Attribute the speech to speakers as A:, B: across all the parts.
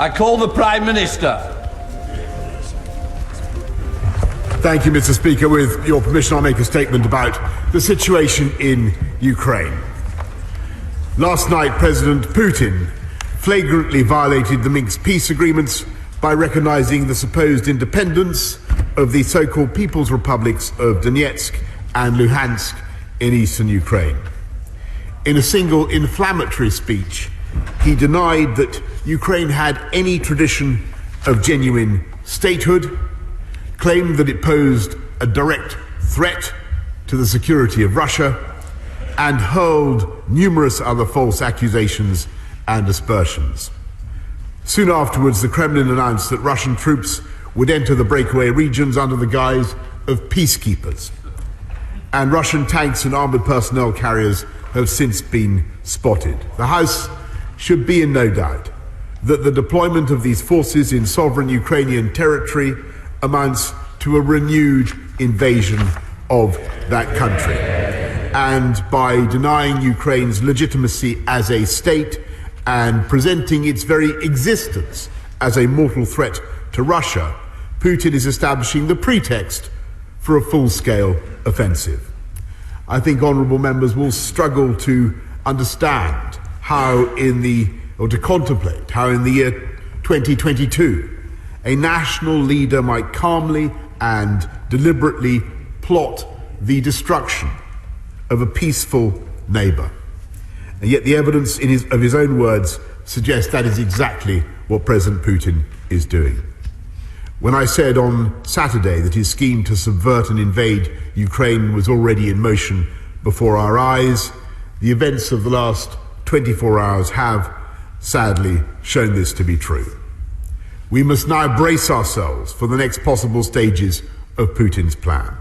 A: I call the Prime Minister.
B: Thank you, Mr. Speaker. With your permission, I'll make a statement about the situation in Ukraine. Last night, President Putin flagrantly violated the Minsk peace agreements by recognizing the supposed independence of the so-called People's Republics of Donetsk and Luhansk in eastern Ukraine. In a single inflammatory speech, he denied that Ukraine had any tradition of genuine statehood, claimed that it posed a direct threat to the security of Russia, and hurled numerous other false accusations and aspersions. Soon afterwards, the Kremlin announced that Russian troops would enter the breakaway regions under the guise of peacekeepers. And Russian tanks and armoured personnel carriers have since been spotted. The House should be in no doubt that the deployment of these forces in sovereign Ukrainian territory amounts to a renewed invasion of that country. And by denying Ukraine's legitimacy as a state and presenting its very existence as a mortal threat to Russia, Putin is establishing the pretext for a full-scale offensive. I think honourable members will struggle to understand to contemplate how in the year 2022 a national leader might calmly and deliberately plot the destruction of a peaceful neighbour. And yet the evidence of his own words suggests that is exactly what President Putin is doing. When I said on Saturday that his scheme to subvert and invade Ukraine was already in motion before our eyes, the events of the last 24 hours have, sadly, shown this to be true. We must now brace ourselves for the next possible stages of Putin's plan.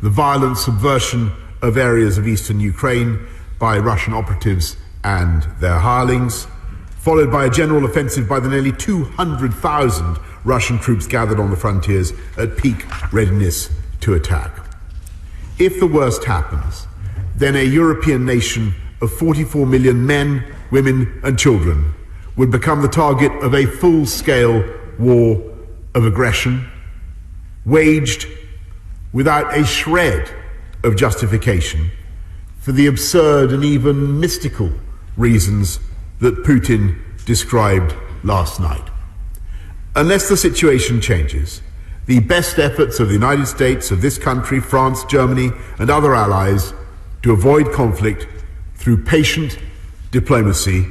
B: The violent subversion of areas of eastern Ukraine by Russian operatives and their hirelings, followed by a general offensive by the nearly 200,000 Russian troops gathered on the frontiers at peak readiness to attack. If the worst happens, then a European nation of 44 million men, women and children would become the target of a full-scale war of aggression, waged without a shred of justification for the absurd and even mystical reasons that Putin described last night. Unless the situation changes, the best efforts of the United States, of this country, France, Germany and other allies to avoid conflict through patient diplomacy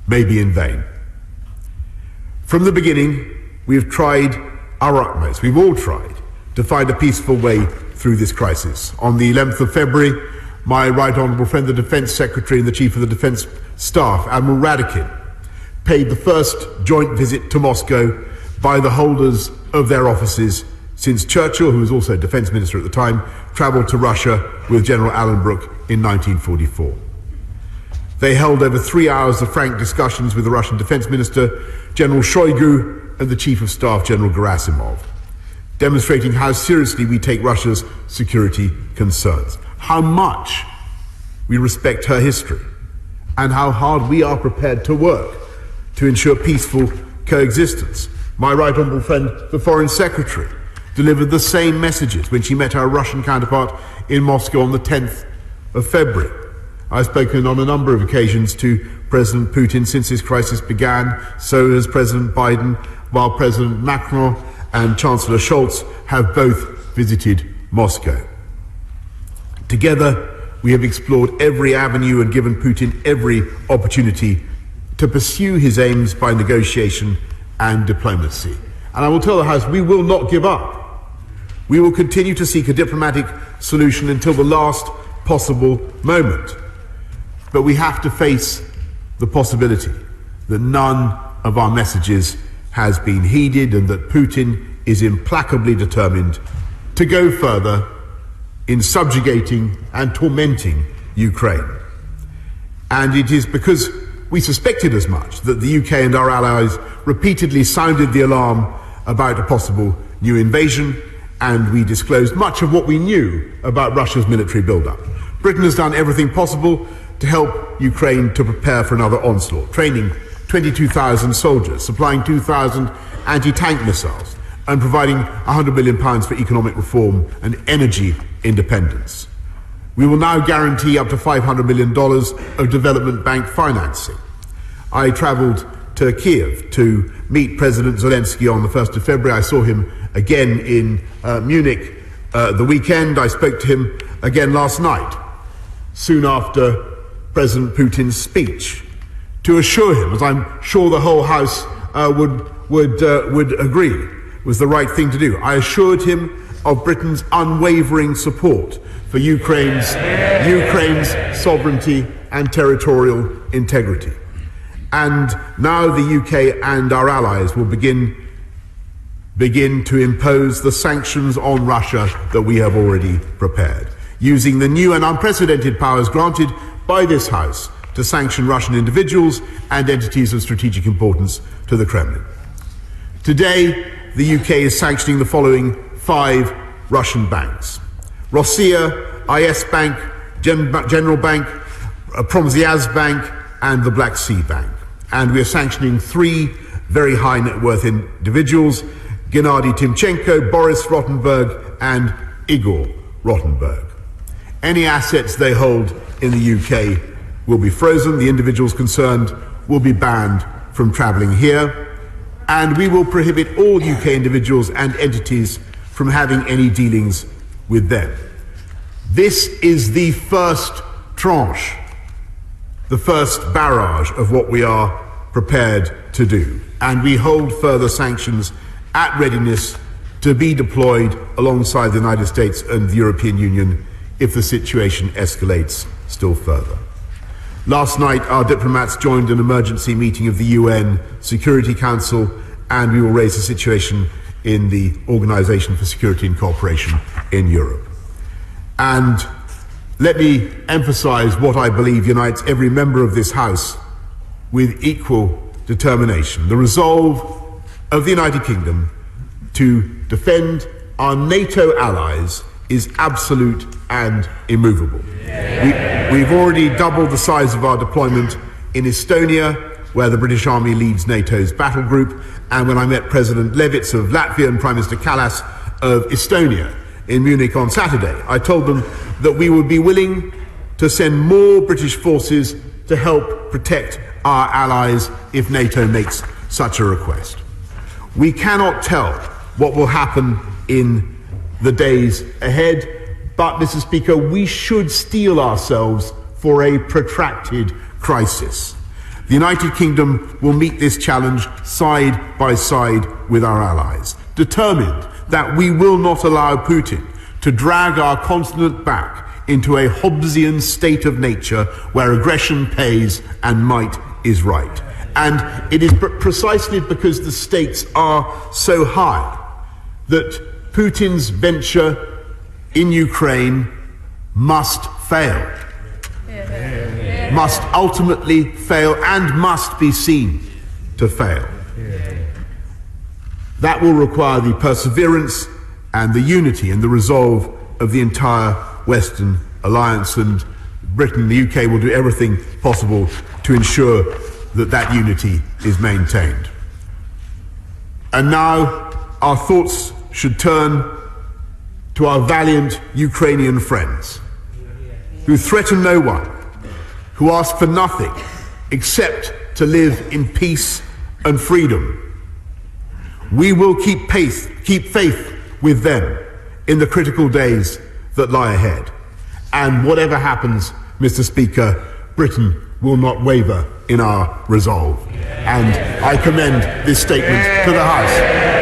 B: may be in vain. From the beginning, we have tried our utmost, we've all tried, to find a peaceful way through this crisis. On the 11th of February, my right honourable friend, the Defence Secretary and the Chief of the Defence Staff, Admiral Radakin, paid the first joint visit to Moscow by the holders of their offices since Churchill, who was also Defence Minister at the time, travelled to Russia with General Allenbrook in 1944. They held over 3 hours of frank discussions with the Russian Defence Minister, General Shoigu, and the Chief of Staff, General Gerasimov, demonstrating how seriously we take Russia's security concerns, how much we respect her history, and how hard we are prepared to work to ensure peaceful coexistence. My right honourable friend, the Foreign Secretary, delivered the same messages when she met our Russian counterpart in Moscow on the 10th of February. I've spoken on a number of occasions to President Putin since this crisis began, so has President Biden, while President Macron and Chancellor Scholz have both visited Moscow. Together, we have explored every avenue and given Putin every opportunity to pursue his aims by negotiation and diplomacy. And I will tell the House, we will not give up. We will continue to seek a diplomatic solution until the last possible moment. But we have to face the possibility that none of our messages has been heeded and that Putin is implacably determined to go further in subjugating and tormenting Ukraine. And it is because we suspected as much that the UK and our allies repeatedly sounded the alarm about a possible new invasion, and we disclosed much of what we knew about Russia's military build-up. Britain has done everything possible to help Ukraine to prepare for another onslaught, training 22,000 soldiers, supplying 2,000 anti-tank missiles, and providing £100 million for economic reform and energy independence. We will now guarantee up to $500 million of development bank financing. I travelled to Kiev to meet President Zelensky on the 1st of February. I saw him again in Munich the weekend. I spoke to him again last night, soon after President Putin's speech, to assure him, as I'm sure the whole House would agree, was the right thing to do. I assured him of Britain's unwavering support for Ukraine's sovereignty and territorial integrity. And now the UK and our allies will begin to impose the sanctions on Russia that we have already prepared, using the new and unprecedented powers granted by this House to sanction Russian individuals and entities of strategic importance to the Kremlin. Today, the UK is sanctioning the following 5 Russian banks: Rossiya, IS Bank, General Bank, Promzyaz Bank, and the Black Sea Bank. And we are sanctioning 3 very high net worth individuals: Gennady Timchenko, Boris Rottenberg, and Igor Rottenberg. Any assets they hold in the UK will be frozen. The individuals concerned will be banned from travelling here. And we will prohibit all UK individuals and entities from having any dealings with them. This is the first tranche, the first barrage of what we are prepared to do. And we hold further sanctions at readiness to be deployed alongside the United States and the European Union if the situation escalates still further. Last night, our diplomats joined an emergency meeting of the UN Security Council, and we will raise the situation in the Organization for Security and Cooperation in Europe. And let me emphasize what I believe unites every member of this House with equal determination: the resolve of the United Kingdom to defend our NATO allies is absolute and immovable. We've already doubled the size of our deployment in Estonia, where the British Army leads NATO's battle group, and when I met President Levits of Latvia and Prime Minister Kallas of Estonia in Munich on Saturday, I told them that we would be willing to send more British forces to help protect our allies if NATO makes such a request. We cannot tell what will happen in the days ahead, but, Mr. Speaker, we should steel ourselves for a protracted crisis. The United Kingdom will meet this challenge side by side with our allies, determined that we will not allow Putin to drag our continent back into a Hobbesian state of nature where aggression pays and might is right. And it is precisely because the stakes are so high that Putin's venture in Ukraine must fail. Must ultimately fail and must be seen to fail. That will require the perseverance and the unity and the resolve of the entire Western alliance, and Britain, the UK, will do everything possible to ensure that that unity is maintained. And now our thoughts should turn to our valiant Ukrainian friends who threaten no one, who ask for nothing except to live in peace and freedom. We will keep faith with them in the critical days that lie ahead. And whatever happens, Mr. Speaker, Britain will not waver in our resolve. And I commend this statement to the House.